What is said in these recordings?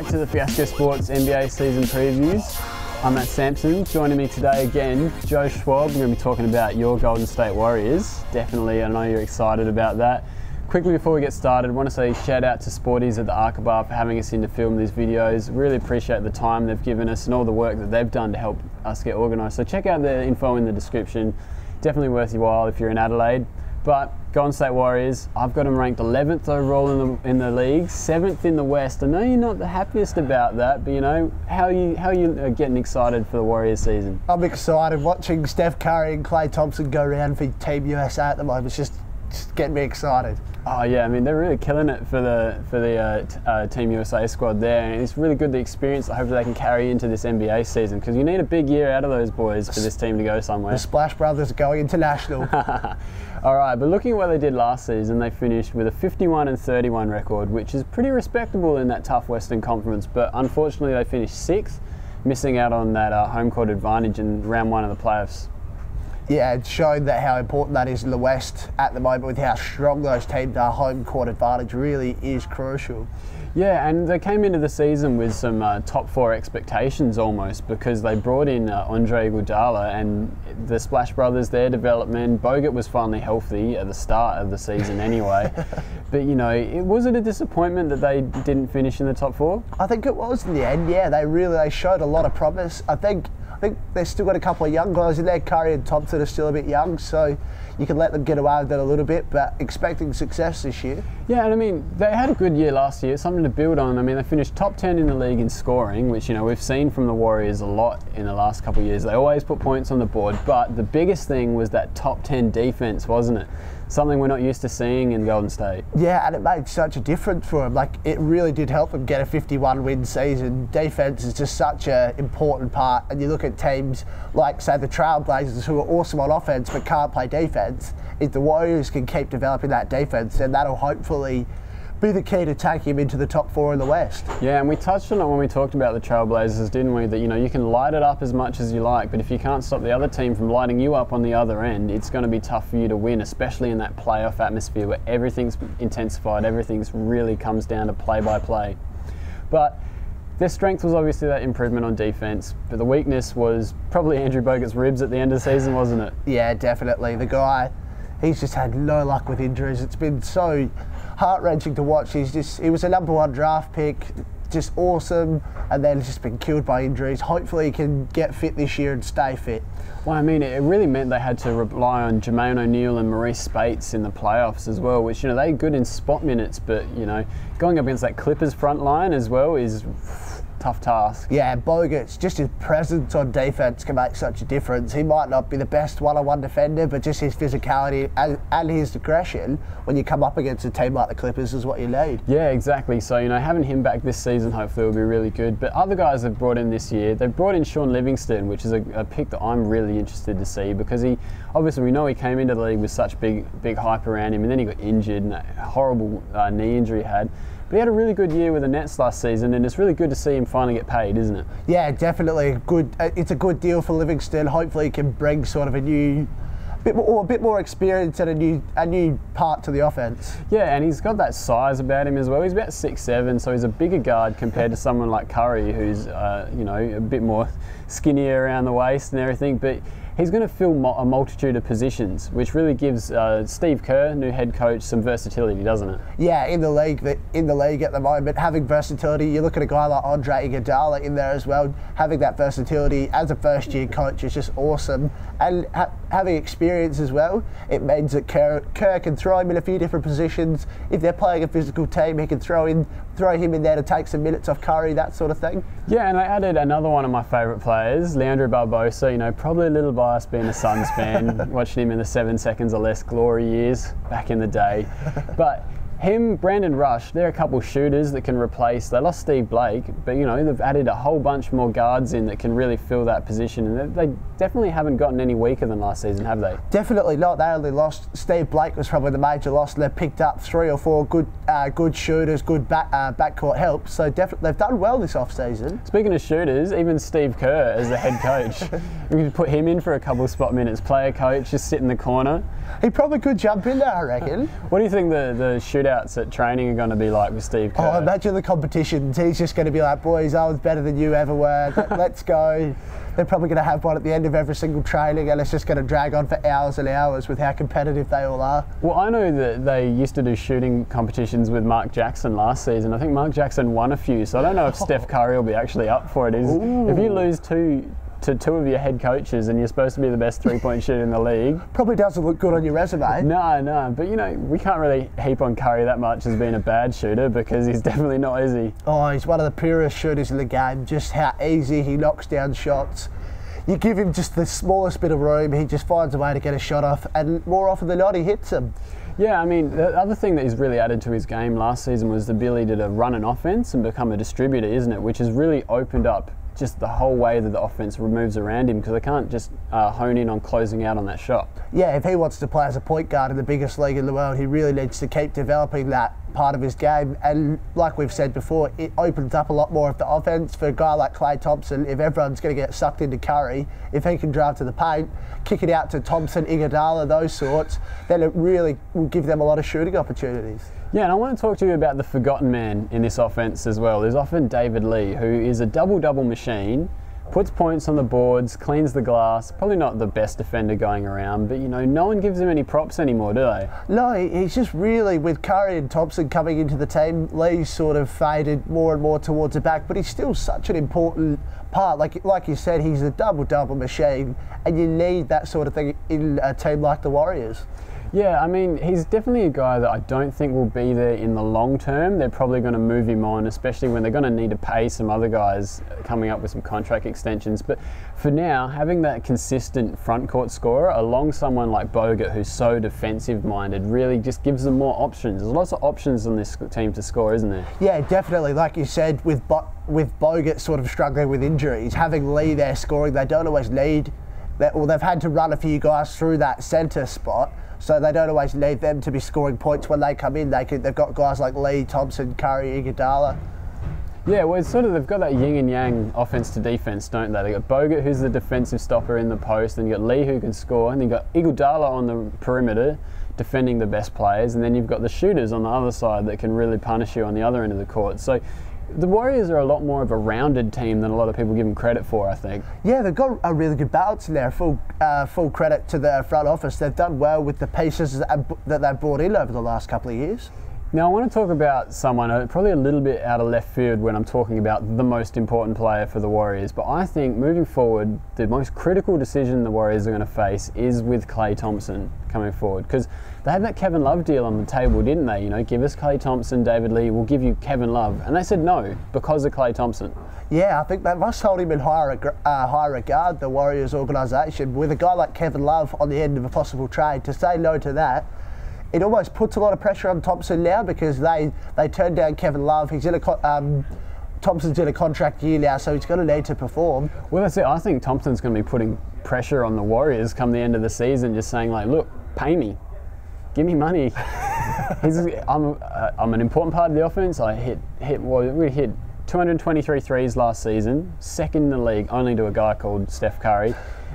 back to the Fiasco Sports NBA season previews. I'm Matt Sampson. Joining me today again, Joe Schwab. We're going to be talking about your Golden State Warriors. Definitely, I know you're excited about that. Quickly before we get started, I want to say shout out to Sporties at the Arkabar for having us in to film these videos. Really appreciate the time they've given us and all the work that they've done to help us get organised. So check out the info in the description. Definitely worth your while if you're in Adelaide. But Golden State Warriors, I've got them ranked 11th overall in the league, 7th in the West. I know you're not the happiest about that, but you know, how are you getting excited for the Warriors season? I'm excited watching Steve Kerr and Klay Thompson go around for Team USA at the moment. It's just getting me excited. Oh yeah, I mean they're really killing it for the Team USA squad there, and it's really good the experience that hopefully they can carry into this NBA season, because you need a big year out of those boys for this team to go somewhere. The Splash Brothers are going international. All right, but looking at what they did last season, they finished with a 51-31 record, which is pretty respectable in that tough Western Conference, but unfortunately they finished 6th, missing out on that home court advantage in round 1 of the playoffs. Yeah, it showed that how important that is in the West at the moment, with how strong those teams are. Home court advantage really is crucial. Yeah, and they came into the season with some top 4 expectations almost, because they brought in Andre Iguodala and the Splash Brothers, their development. Bogut was finally healthy at the start of the season anyway. But you know, was it a disappointment that they didn't finish in the top 4? I think it was in the end. Yeah, they showed a lot of promise. I think they've still got a couple of young guys in there. Curry and Thompson are still a bit young, so you can let them get away with it a little bit, but expecting success this year. Yeah, and I mean, they had a good year last year, something to build on. I mean, they finished top 10 in the league in scoring, which, you know, we've seen from the Warriors a lot in the last couple of years. They always put points on the board, but the biggest thing was that top 10 defense, wasn't it? Something we're not used to seeing in Golden State. Yeah, and it made such a difference for them. Like, it really did help them get a 51-win season. Defense is just such an important part. And you look at teams like, say, the Trailblazers, who are awesome on offense but can't play defense. If the Warriors can keep developing that defense, then that'll hopefully be the key to take him into the top 4 in the West. Yeah, and we touched on it when we talked about the Trailblazers, didn't we? That, you know, you can light it up as much as you like, but if you can't stop the other team from lighting you up on the other end, it's going to be tough for you to win, especially in that playoff atmosphere where everything's intensified, everything's really comes down to play-by-play. But their strength was obviously that improvement on defense, but the weakness was probably Andrew Bogut's ribs at the end of the season, wasn't it? Yeah, definitely. The guy, he's just had no luck with injuries. It's been so heart-wrenching to watch. He was a #1 draft pick, just awesome, and then just been killed by injuries. Hopefully he can get fit this year and stay fit. Well, I mean, it really meant they had to rely on Jermaine O'Neal and Maurice Spates in the playoffs as well, which, you know, they're good in spot minutes, but, you know, going up against that Clippers front line as well is tough task. Yeah, Bogut's, just his presence on defense can make such a difference. He might not be the best one-on-one defender, but just his physicality and his aggression when you come up against a team like the Clippers is what you need. Yeah, exactly. So, you know, having him back this season hopefully will be really good. But other guys they've brought in this year, they've brought in Sean Livingston, which is a pick that I'm really interested to see, because obviously we know he came into the league with such big hype around him, and then he got injured and that horrible knee injury he had. But he had a really good year with the Nets last season, and it's really good to see him finally get paid, isn't it? Yeah, definitely. It's a good deal for Livingston. Hopefully he can bring sort of a bit more experience and a new part to the offense. Yeah, and he's got that size about him as well. He's about 6'7", so he's a bigger guard compared to someone like Curry, who's you know, a bit more skinnier around the waist and everything. But he's going to fill a multitude of positions, which really gives Steve Kerr, new head coach, some versatility, doesn't it? Yeah, in the league at the moment, having versatility. You look at a guy like Andre Iguodala in there as well. Having that versatility as a first-year coach is just awesome, and having experience as well. It means that Kerr can throw him in a few different positions. If they're playing a physical team, he can throw him in there to take some minutes off Curry, that sort of thing. Yeah, and I added another one of my favourite players, Leandro Barbosa. You know, probably a little biased being a Suns fan, watching him in the 7 seconds or less glory years back in the day. But him, Brandon Rush, they're a couple shooters that can replace. They lost Steve Blake, but you know, they've added a whole bunch more guards in that can really fill that position, and they definitely haven't gotten any weaker than last season, have they? Definitely not. They only lost. Steve Blake was probably the major loss, and they've picked up 3 or 4 good shooters, good backcourt help. So definitely they've done well this off-season. Speaking of shooters, even Steve Kerr as the head coach, we could put him in for a couple of spot minutes. Player coach, just sit in the corner. He probably could jump in there, I reckon. What do you think the shooting shootouts at training are going to be like with Steve Kerr. Oh, imagine the competitions. He's just going to be like, boys, I was better than you ever were. Let's go. They're probably going to have one at the end of every single training, and it's just going to drag on for hours and hours with how competitive they all are. Well, I know that they used to do shooting competitions with Mark Jackson last season. I think Mark Jackson won a few, so I don't know if Steph Curry will be actually up for it. If you lose two of your head coaches and you're supposed to be the best three-point shooter in the league. Probably doesn't look good on your resume. No, but you know, we can't really heap on Curry that much as being a bad shooter because he's definitely not easy. Oh, he's one of the purest shooters in the game, just how easy he knocks down shots. You give him just the smallest bit of room, he just finds a way to get a shot off, and more often than not, he hits them. Yeah, I mean, the other thing that he's really added to his game last season was the ability to run an offense and become a distributor, isn't it? Which has really opened up just the whole way that the offense moves around him because they can't just hone in on closing out on that shot. Yeah, if he wants to play as a point guard in the biggest league in the world, he really needs to keep developing that part of his game. And like we've said before, it opens up a lot more of the offense for a guy like Klay Thompson. If everyone's going to get sucked into Curry, if he can drive to the paint, kick it out to Thompson, Iguodala, those sorts, then it really will give them a lot of shooting opportunities. Yeah, and I want to talk to you about the forgotten man in this offense as well. There's often David Lee, who is a double-double machine, puts points on the boards, cleans the glass, probably not the best defender going around, but you know, no one gives him any props anymore, do they? No, he's just really, with Curry and Thompson coming into the team, Lee's sort of faded more and more towards the back, but he's still such an important part. Like you said, he's a double-double machine, and you need that sort of thing in a team like the Warriors. Yeah, I mean, he's definitely a guy that I don't think will be there in the long term. They're probably going to move him on, especially when they're going to need to pay some other guys coming up with some contract extensions. But for now, having that consistent front court scorer along someone like Bogut, who's so defensive minded, really just gives them more options. There's lots of options on this team to score, isn't there? Yeah, definitely. Like you said, with Bogut sort of struggling with injuries, having Lee there scoring, they don't always need that. Well, they've had to run a few guys through that centre spot, so they don't always need them to be scoring points when they come in. They've got guys like Lee, Thompson, Curry, Iguodala. Yeah, well, it's sort of, they've got that yin and yang offense to defense, don't they? They've got Bogut, who's the defensive stopper in the post, then you've got Lee, who can score, and then you've got Iguodala on the perimeter defending the best players, and then you've got the shooters on the other side that can really punish you on the other end of the court. So the Warriors are a lot more of a rounded team than a lot of people give them credit for, I think. Yeah, they've got a really good balance in there. Full credit to the front office. They've done well with the pieces that they've brought in over the last couple of years. Now I want to talk about someone probably a little bit out of left field when I'm talking about the most important player for the Warriors, but I think moving forward the most critical decision the Warriors are going to face is with Klay Thompson coming forward, because they had that Kevin Love deal on the table, didn't they? You know, give us Klay Thompson, David Lee, we'll give you Kevin Love, and they said no because of Klay Thompson. Yeah, I think they must hold him in high regard, the Warriors organisation. With a guy like Kevin Love on the end of a possible trade, to say no to that, it almost puts a lot of pressure on Thompson now, because they turned down Kevin Love. He's in Thompson's in a contract year now, so he's going to need to perform. Well, that's it. I think Thompson's going to be putting pressure on the Warriors come the end of the season, just saying like, look, pay me, give me money. I'm an important part of the offense. We hit 223 threes last season, second in the league, only to a guy called Steph Curry,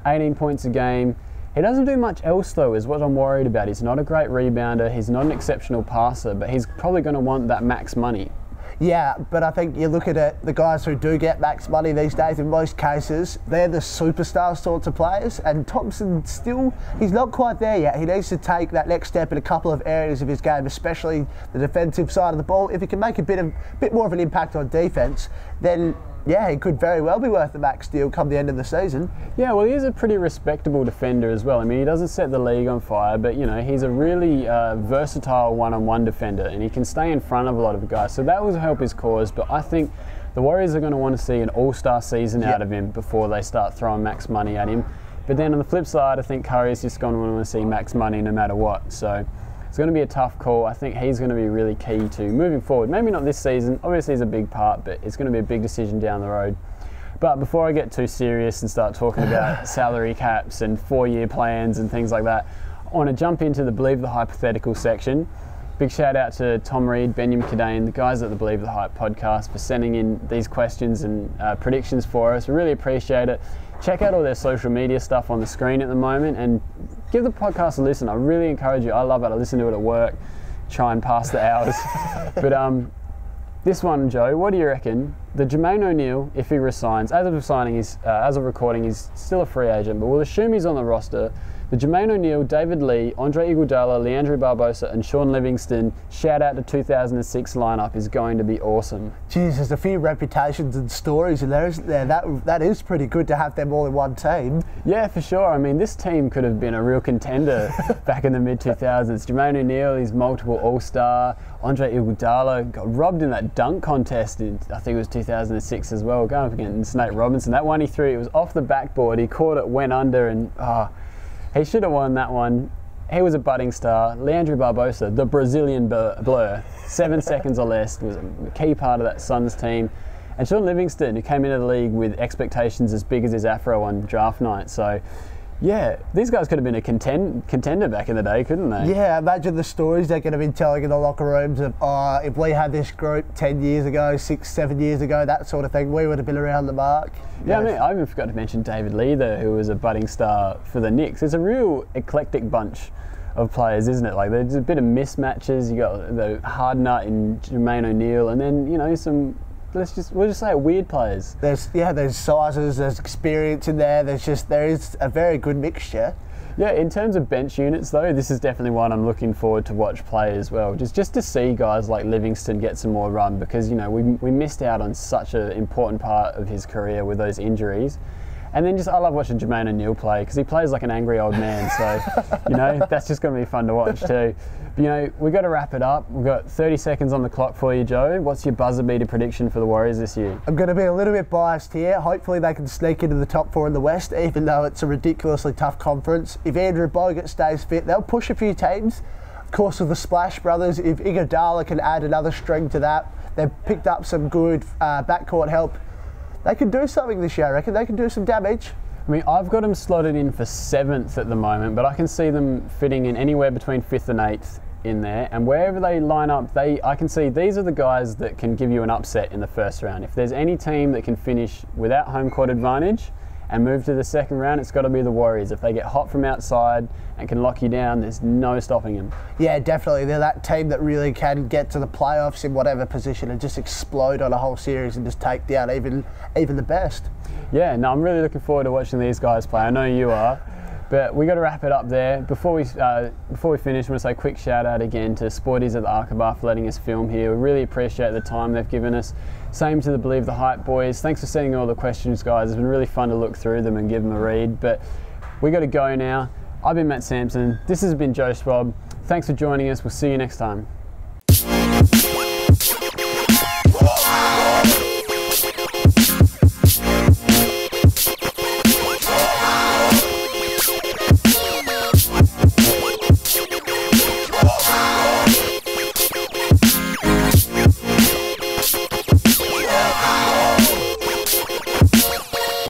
18 points a game. He doesn't do much else though, is what I'm worried about. He's not a great rebounder, he's not an exceptional passer, but he's probably going to want that max money. Yeah, but I think you look at it, the guys who do get max money these days, in most cases, they're the superstar sorts of players, and Thompson still, he's not quite there yet. He needs to take that next step in a couple of areas of his game, especially the defensive side of the ball. If he can make a bit more of an impact on defense, then yeah, he could very well be worth the max deal come the end of the season. Yeah, well, he is a pretty respectable defender as well. I mean, he doesn't set the league on fire, but you know, he's a really versatile one-on-one defender, and he can stay in front of a lot of guys. So that will help his cause. But I think the Warriors are going to want to see an all-star season out of him before they start throwing max money at him. But then on the flip side, I think Curry's just going to want to see max money no matter what. So it's going to be a tough call. I think he's going to be really key to moving forward. Maybe not this season, obviously he's a big part, but it's going to be a big decision down the road. But before I get too serious and start talking about salary caps and 4-year plans and things like that, I want to jump into the Believe the Hypothetical section. Big shout out to Tom Reed, Benjamin Cadane, the guys at the Believe the Hype podcast for sending in these questions and predictions for us. We really appreciate it. Check out all their social media stuff on the screen at the moment and give the podcast a listen. I really encourage you. I love it. I listen to it at work. try and pass the hours. But this one, Joe, what do you reckon? The Jermaine O'Neal, if he resigns, as of recording, he's still a free agent, but we'll assume he's on the roster. The Jermaine O'Neal, David Lee, Andre Iguodala, Leandro Barbosa and Sean Livingston shout out to 2006 lineup is going to be awesome. Jeez, there's a few reputations and stories in there, isn't there? That is pretty good to have them all in one team. Yeah, for sure. I mean, this team could have been a real contender back in the mid-2000s. Jermaine O'Neal, he's multiple All-Star. Andre Iguodala got robbed in that dunk contest in, I think it was 2006 as well, going up against Nate Robinson. That one he threw, it was off the backboard. He caught it, went under, and he should have won that one. He was a budding star. Leandro Barbosa, the Brazilian blur, 7 seconds or less, was a key part of that Suns team. And Sean Livingston, who came into the league with expectations as big as his afro on draft night. So, yeah, these guys could have been a contender back in the day, couldn't they? Yeah, imagine the stories they're going to be telling in the locker rooms of, if we had this group 10 years ago, 6, 7 years ago, that sort of thing, we would have been around the mark. Yeah, I mean, I even forgot to mention David Lee there, who was a budding star for the Knicks. It's a real eclectic bunch of players, isn't it? Like, there's a bit of mismatches. You got the hard nut in Jermaine O'Neal, and then, you know, some, we'll just say weird players. There's sizes, there's experience in there. There is a very good mixture. Yeah, in terms of bench units though, this is definitely one I'm looking forward to watch play as well. Just to see guys like Livingston get some more run, because, you know, we missed out on such an important part of his career with those injuries. And then I love watching Jermaine O'Neal play, because he plays like an angry old man. So, you know, that's just going to be fun to watch too. But, you know, we've got to wrap it up. We've got 30 seconds on the clock for you, Joe. What's your buzzer beater prediction for the Warriors this year? I'm going to be a little bit biased here. Hopefully they can sneak into the top 4 in the West, even though it's a ridiculously tough conference. If Andrew Bogut stays fit, they'll push a few teams. Of course, with the Splash Brothers, if Iguodala can add another string to that, they've picked up some good backcourt help. They can do something this year, I reckon. They can do some damage. I mean, I've got them slotted in for 7th at the moment, but I can see them fitting in anywhere between 5th and 8th in there. And wherever they line up, I can see these are the guys that can give you an upset in the first round. If there's any team that can finish without home court advantage and move to the second round, it's got to be the Warriors. If they get hot from outside and can lock you down, there's no stopping them. Yeah, definitely. They're that team that really can get to the playoffs in whatever position and just explode on a whole series and just take down even the best. Yeah, no, I'm really looking forward to watching these guys play. I know you are. But we got to wrap it up there. Before we finish, I want to say a quick shout out again to Sporties at the Arkabar for letting us film here. We really appreciate the time they've given us. Same to the Believe the Hype boys. Thanks for sending all the questions, guys. It's been really fun to look through them and give them a read. But we got to go now. I've been Matt Sampson. This has been Joe Schwab. Thanks for joining us. We'll see you next time.